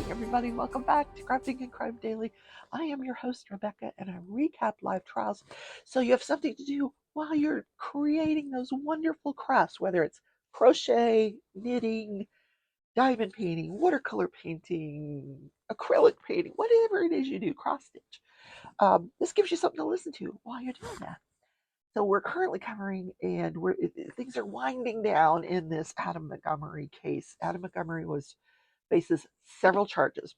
morning, everybody. Welcome back to Crafting and Crime Daily. I am your host, Rebecca, and I recap live trials so you have something to do while you're creating those wonderful crafts, whether it's crochet, knitting, diamond painting, watercolor painting, acrylic painting, whatever it is you do, cross stitch. This gives you something to listen to while you're doing that. So we're currently covering, and things are winding down in this Adam Montgomery case. Adam Montgomery faces several charges,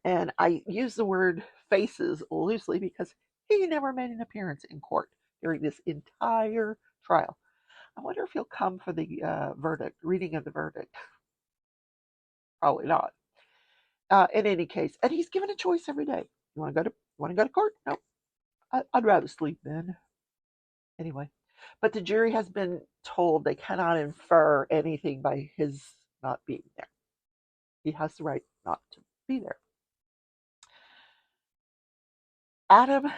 and I use the word faces loosely because he never made an appearance in court during this entire trial. I wonder if he'll come for the reading of the verdict. Probably not. In any case, and he's given a choice every day. You want to go to court? No, I'd rather sleep then. Anyway, but the jury has been told they cannot infer anything by his not being there. He has the right not to be there. Adam,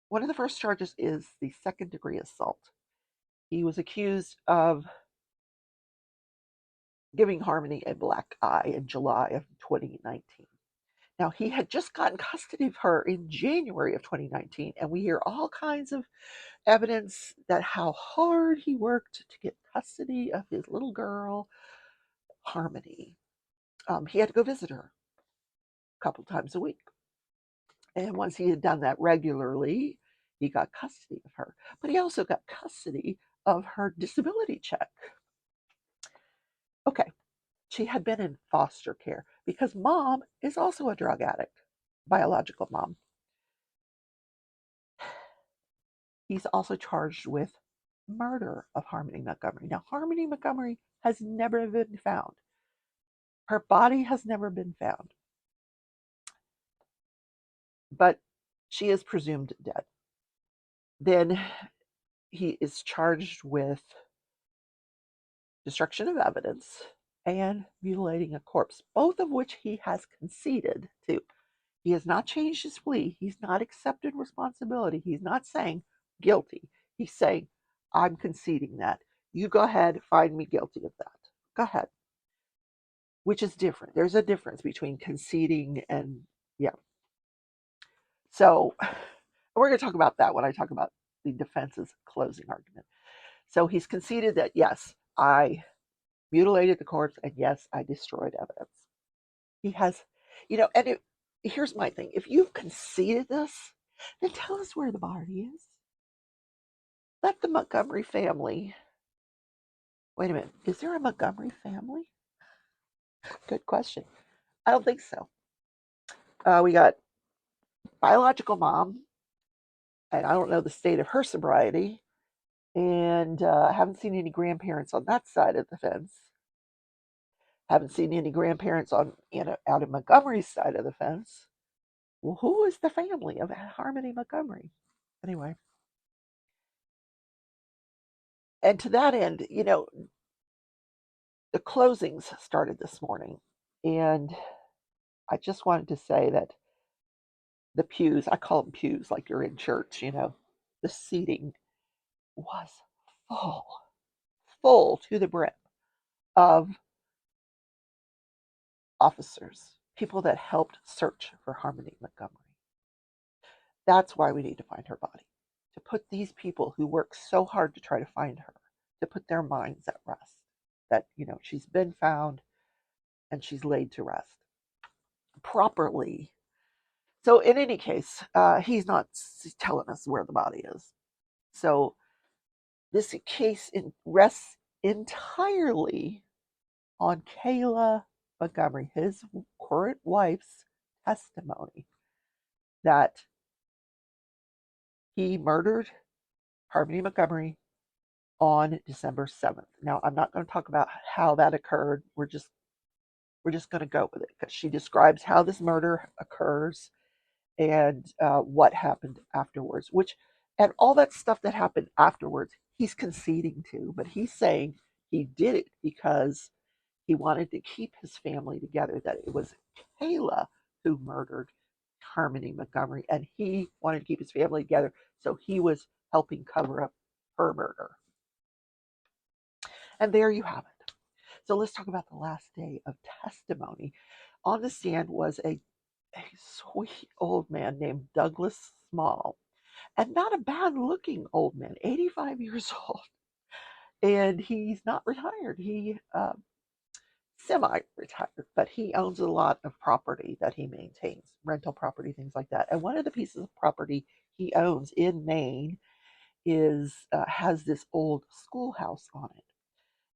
one of the first charges is the second-degree assault. He was accused of giving Harmony a black eye in July of 2019. Now, he had just gotten custody of her in January of 2019, and we hear all kinds of evidence that how hard he worked to get custody of his little girl, Harmony. He had to go visit her a couple times a week. And once he had done that regularly, he got custody of her. But he also got custody of her disability check. Okay, she had been in foster care because mom is also a drug addict, biological mom. He's also charged with murder of Harmony Montgomery. Now, Harmony Montgomery has never been found. Her body has never been found. But she is presumed dead. Then he is charged with destruction of evidence and mutilating a corpse, both of which he has conceded to. He has not changed his plea. He's not accepted responsibility. He's not saying guilty. He's saying, I'm conceding that. You go ahead, find me guilty of that. Go ahead. Which is different. There's a difference between conceding and, yeah. So we're going to talk about that when I talk about the defense's closing argument. So he's conceded that, yes, I mutilated the corpse, and yes, I destroyed evidence. He has, and here's my thing. If you've conceded this, then tell us where the body is. Let the Montgomery family. Wait a minute. Is there a Montgomery family? Good question. I don't think so. We got biological mom, and I don't know the state of her sobriety, and I haven't seen any grandparents on that side of the fence. Haven't seen any grandparents on out of Montgomery's side of the fence. Well, who is the family of Harmony Montgomery? Anyway. And to that end, the closings started this morning. And I just wanted to say that the pews, I call them pews like you're in church, the seating was full to the brim of officers, people that helped search for Harmony Montgomery. That's why we need to find her body, to put these people who work so hard to try to find her, to put their minds at rest, that, she's been found and she's laid to rest properly. So in any case, he's not telling us where the body is. So this case rests entirely on Kayla Montgomery, his current wife's testimony that he murdered Harmony Montgomery on December 7th. Now, I'm not going to talk about how that occurred. We're just going to go with it because she describes how this murder occurs and what happened afterwards, and all that stuff that happened afterwards, he's conceding to, but he's saying he did it because he wanted to keep his family together, that it was Kayla who murdered Harmony Montgomery, and he wanted to keep his family together, so he was helping cover up her murder. And there you have it. So let's talk about the last day of testimony. on the stand was a sweet old man named Douglas Small, and not a bad looking old man, 85 years old. And he's not retired. He semi-retired, but he owns a lot of property that he maintains, rental property, things like that. And one of the pieces of property he owns in Maine is has this old schoolhouse on it.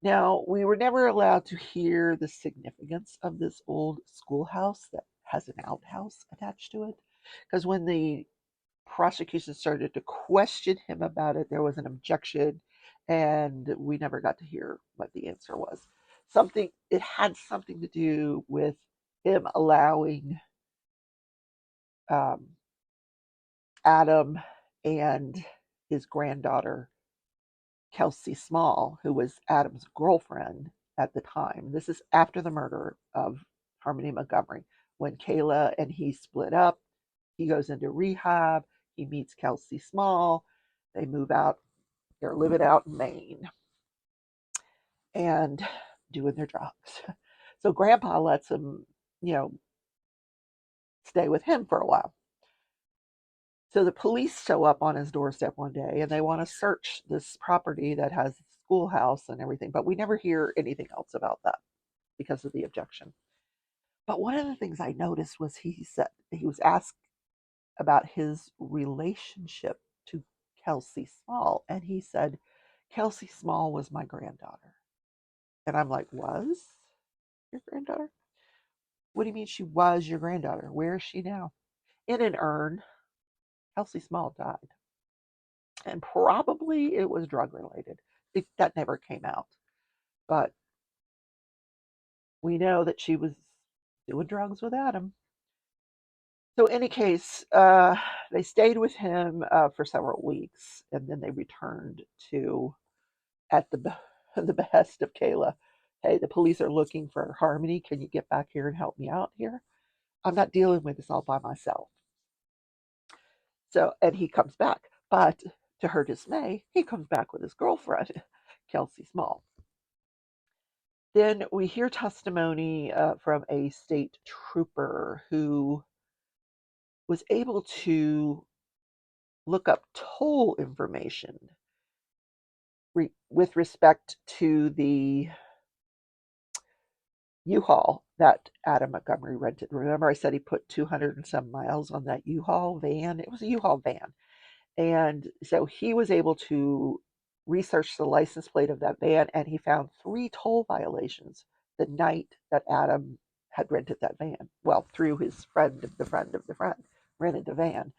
Now, we were never allowed to hear the significance of this old schoolhouse that has an outhouse attached to it, because when the prosecution started to question him about it, there was an objection, and we never got to hear what the answer was. It had something to do with him allowing um, Adam and his granddaughter Kelsey Small, who was Adam's girlfriend at the time. This is after the murder of Harmony Montgomery. When Kayla and he split up, he goes into rehab. He meets Kelsey Small. They move out. They're living out in Maine and doing their drugs. So Grandpa lets him, stay with him for a while. So the police show up on his doorstep one day and they want to search this property that has a schoolhouse and everything, but we never hear anything else about that because of the objection. But one of the things I noticed was he said he was asked about his relationship to Kelsey Small, and he said, Kelsey Small was my granddaughter. And I'm like, was your granddaughter? What do you mean she was your granddaughter? Where is she now? In an urn. Kelsey Small died. And probably it was drug related. That never came out. But we know that she was doing drugs with Adam. So, in any case, they stayed with him for several weeks, and then they returned to, at the behest of Kayla, hey, the police are looking for Harmony. Can you get back here and help me out here? I'm not dealing with this all by myself. So, and he comes back, but to her dismay, he comes back with his girlfriend, Kelsey Small. Then we hear testimony from a state trooper who was able to look up toll information with respect to the U-Haul that Adam Montgomery rented. Remember, I said he put 200 and some miles on that U-Haul van? It was a U-Haul van. And so he was able to research the license plate of that van, and he found 3 toll violations the night that Adam had rented that van. Well, through his friend of the friend of the friend, rented the van.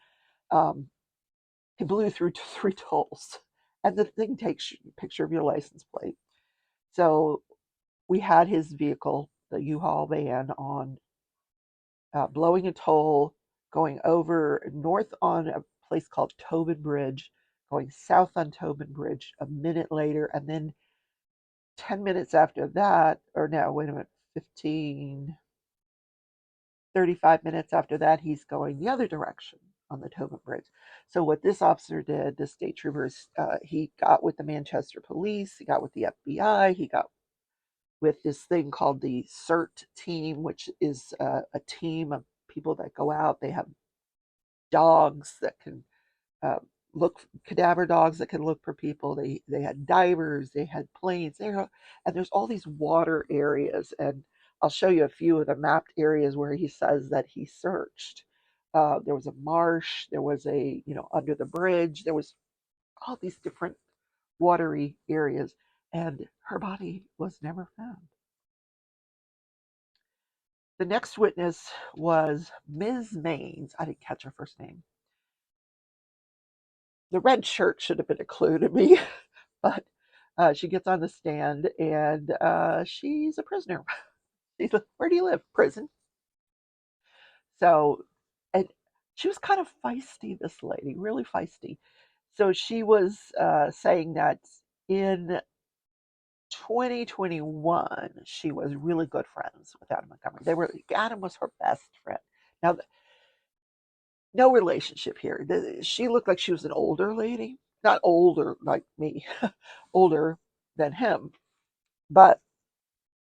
He blew through 3 tolls, and the thing takes a picture of your license plate. So we had his vehicle, the U-Haul van, on blowing a toll, going over north on a place called Tobin Bridge, going south on Tobin Bridge a minute later, and then 10 minutes after that, or no, wait a minute, 35 minutes after that, he's going the other direction on the Tobin Bridge. So what this officer did, this state trooper, he got with the Manchester police, he got with the FBI, he got with this thing called the CERT team, which is a team of people that go out. They have dogs that can look, cadaver dogs that can look for people. They had divers, they had planes, and there's all these water areas. And I'll show you a few of the mapped areas where he says that he searched. There was a marsh, there was under the bridge, there was all these different watery areas, and her body was never found. The next witness was Ms. Maines. I didn't catch her first name. The red shirt should have been a clue to me, but she gets on the stand and she's a prisoner. She's like, where do you live? Prison. So, and she was kind of feisty, this lady, really feisty. So she was saying that in 2021, she was really good friends with Adam Montgomery. Adam was her best friend. Now, no relationship here. She looked like she was an older lady, not older like me, older than him, but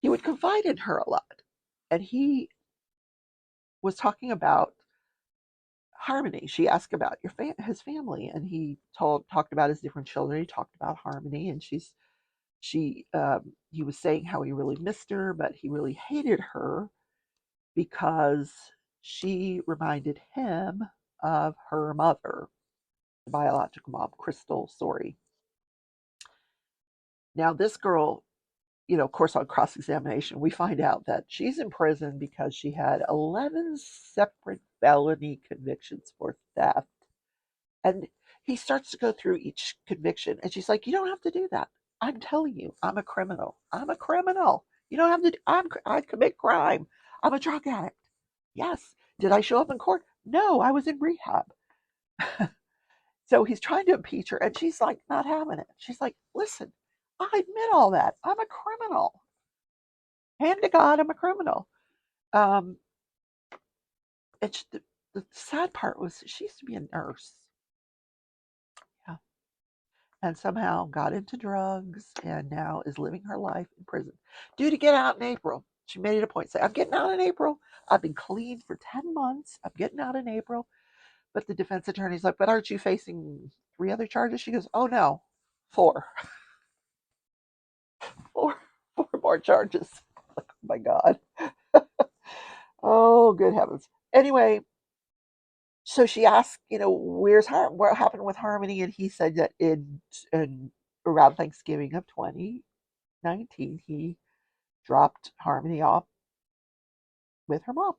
he would confide in her a lot. And he was talking about Harmony. She asked about his family, and he talked about his different children. He talked about Harmony, and he was saying how he really missed her, but he really hated her because she reminded him of her mother, the biological mom, Crystal Sorey. Now, this girl, of course, on cross examination, we find out that she's in prison because she had 11 separate felony convictions for theft. And he starts to go through each conviction, and she's like, "You don't have to do that. I'm telling you, I'm a criminal. I'm a criminal. You don't have to. I commit crime. I'm a drug addict. Yes. Did I show up in court? No, I was in rehab." So he's trying to impeach her, and she's like, not having it. She's like, "Listen, I admit all that. I'm a criminal. Hand to God, I'm a criminal." Um, and the sad part was she used to be a nurse. Yeah. And somehow got into drugs and now is living her life in prison. Due to get out in April. She made it a point to say, "I'm getting out in April. I've been clean for 10 months. I'm getting out in April." But the defense attorney's like, "But aren't you facing 3 other charges?" She goes, "Oh no, 4. 4, 4 more charges." Like, oh my God. Oh, good heavens. Anyway, so she asked, what happened with Harmony, and he said that in around Thanksgiving of 2019, he dropped Harmony off with her mom,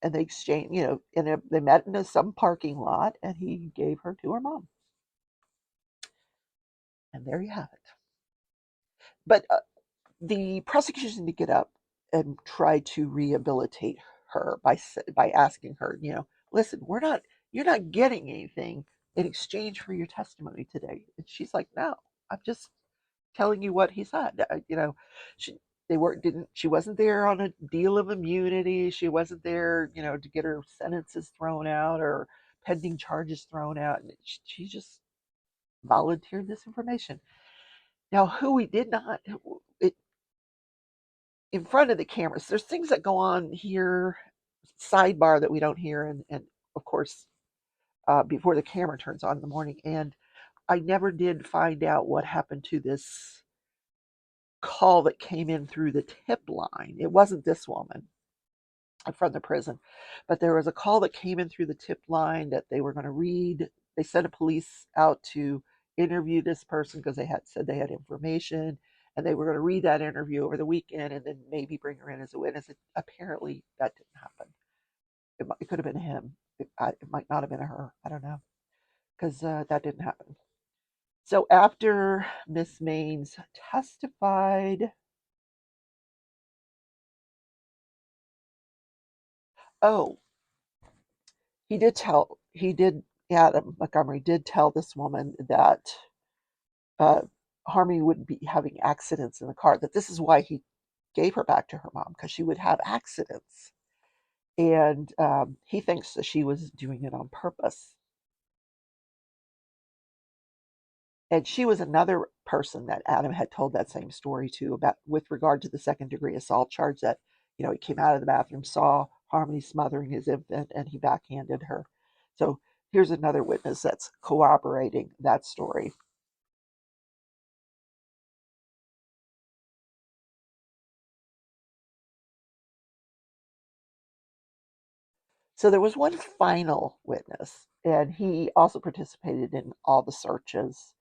and they exchanged, they met in some parking lot, and he gave her to her mom, and there you have it. But the prosecution to get up and try to rehabilitate her by asking her, "Listen, you're not getting anything in exchange for your testimony today." And she's like, "No, I'm just telling you what he said." She they were didn't she wasn't there on a deal of immunity. She wasn't there, to get her sentences thrown out or pending charges thrown out. And she just volunteered this information. Now, who we did not it, in front of the cameras, there's things that go on here, sidebar, that we don't hear, and of course, before the camera turns on in the morning. And I never did find out what happened to this call that came in through the tip line. It wasn't this woman from the prison, but there was a call that came in through the tip line that they were going to read. They sent a police out to interview this person because they had said they had information, and they were going to read that interview over the weekend and then maybe bring her in as a witness. Apparently, that didn't happen. It could have been him. It might not have been her. I don't know, because that didn't happen. So after Miss Maines testified, oh, Adam Montgomery did tell this woman that uh, Harmony would be having accidents in the car, that this is why he gave her back to her mom, because she would have accidents. And he thinks that she was doing it on purpose. And she was another person that Adam had told that same story to, about with regard to the second-degree assault charge, that, he came out of the bathroom, saw Harmony smothering his infant, and he backhanded her. So here's another witness that's corroborating that story. So there was one final witness, and he also participated in all the searches.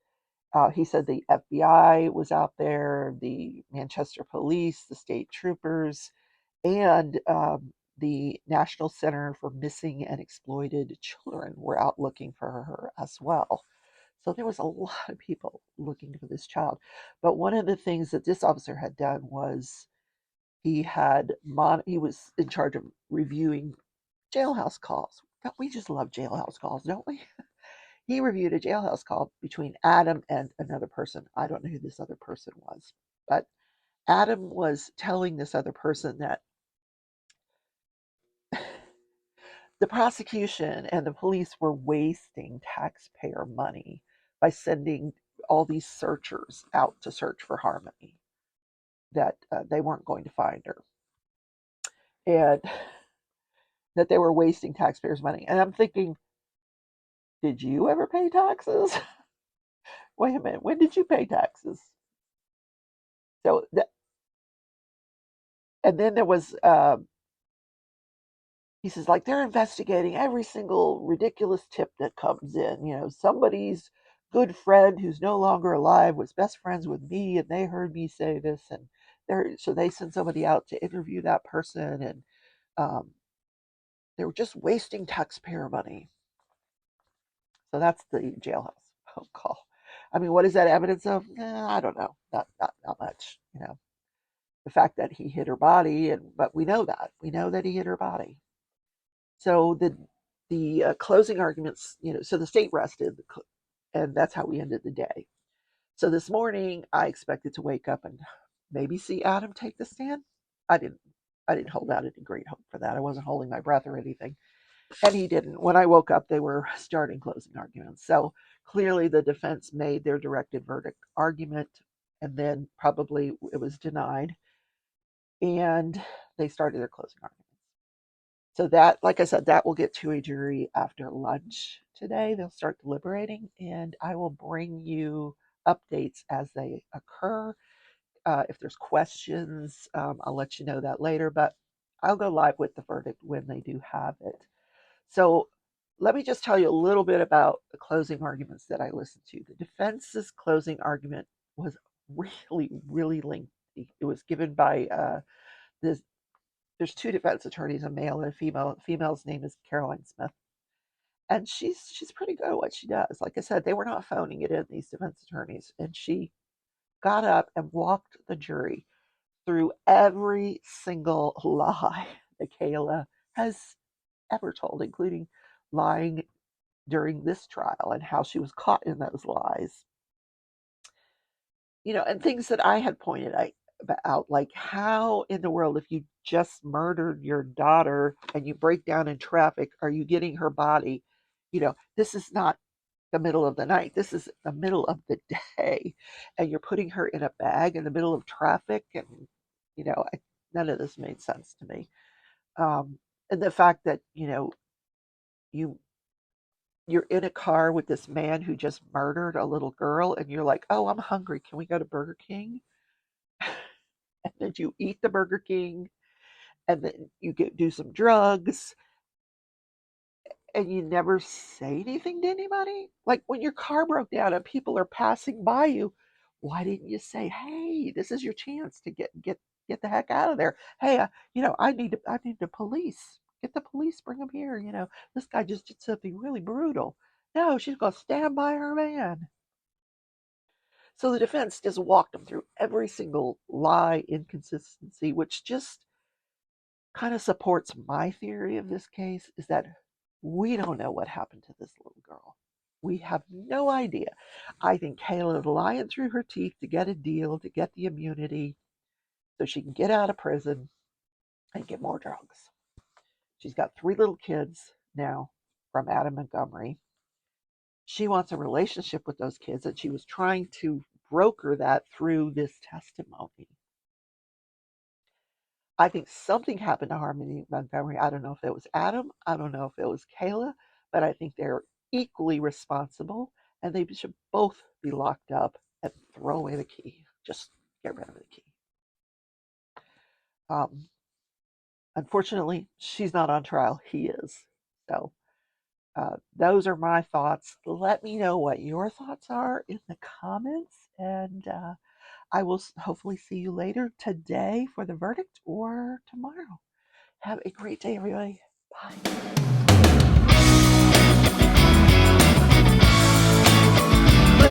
He said the FBI was out there, the Manchester police, the state troopers, and the National Center for Missing and Exploited Children were out looking for her as well. So there was a lot of people looking for this child. But one of the things that this officer had done was he was in charge of reviewing jailhouse calls. We just love jailhouse calls, don't we? He reviewed a jailhouse call between Adam and another person. I don't know who this other person was, but Adam was telling this other person that the prosecution and the police were wasting taxpayer money by sending all these searchers out to search for Harmony, that they weren't going to find her. And that they were wasting taxpayers' money. And I'm thinking, did you ever pay taxes? Wait a minute, when did you pay taxes? So, and then there was, he says, like, they're investigating every single ridiculous tip that comes in. Somebody's good friend who's no longer alive was best friends with me, and they heard me say this, and so they send somebody out to interview that person, and um, they were just wasting taxpayer money. So that's the jailhouse phone call. I mean, what is that evidence of? I don't know. Not much. The fact that he hit her body, but we know that he hit her body. So the closing arguments, so the state rested, and that's how we ended the day. So this morning, I expected to wake up and maybe see Adam take the stand. I didn't. I didn't hold out any great hope for that. I wasn't holding my breath or anything, and he didn't. When I woke up, they were starting closing arguments. So clearly, the defense made their directed verdict argument, and then probably it was denied, and they started their closing argument. So that, like I said, that will get to a jury after lunch today. They'll start deliberating, and I will bring you updates as they occur. If there's questions, I'll let you know that later, but I'll go live with the verdict when they do have it. So let me just tell you a little bit about the closing arguments that I listened to. The defense's closing argument was really, really lengthy. It was given by this. There's two defense attorneys, a male and a female. The female's name is Caroline Smith, and she's pretty good at what she does. Like I said, they were not phoning it in, these defense attorneys, and she got up and walked the jury through every single lie that Kayla has ever told, including lying during this trial and how she was caught in those lies. And things that I had pointed out, like how in the world, if you just murdered your daughter and you break down in traffic, are you getting her body? This is not the middle of the night. This is the middle of the day, and you're putting her in a bag in the middle of traffic, and none of this made sense to me. And the fact that you you're in a car with this man who just murdered a little girl, and you're like, oh, I'm hungry. Can we go to Burger King? And then you eat the Burger King, and then you do some drugs, and you never say anything to anybody. Like when your car broke down and people are passing by you, why didn't you say, "Hey, this is your chance to get the heck out of there"? Hey, I need the police. Get the police, bring them here. This guy just did something really brutal. No, she's gonna stand by her man. So the defense just walked them through every single lie, inconsistency, which just kind of supports my theory of this case, is that we don't know what happened to this little girl. We have no idea. I think Kayla is lying through her teeth to get a deal, to get the immunity, so she can get out of prison and get more drugs. She's got 3 little kids now from Adam Montgomery. She wants a relationship with those kids, and she was trying to broker that through this testimony. I think something happened to Harmony Montgomery. I don't know if it was Adam. I don't know if it was Kayla, but I think they're equally responsible, and they should both be locked up and throw away the key. Just get rid of the key. Um, Unfortunately, she's not on trial. He is. So those are my thoughts. Let me know what your thoughts are in the comments, and I will hopefully see you later today for the verdict or tomorrow. Have a great day, everybody. Bye.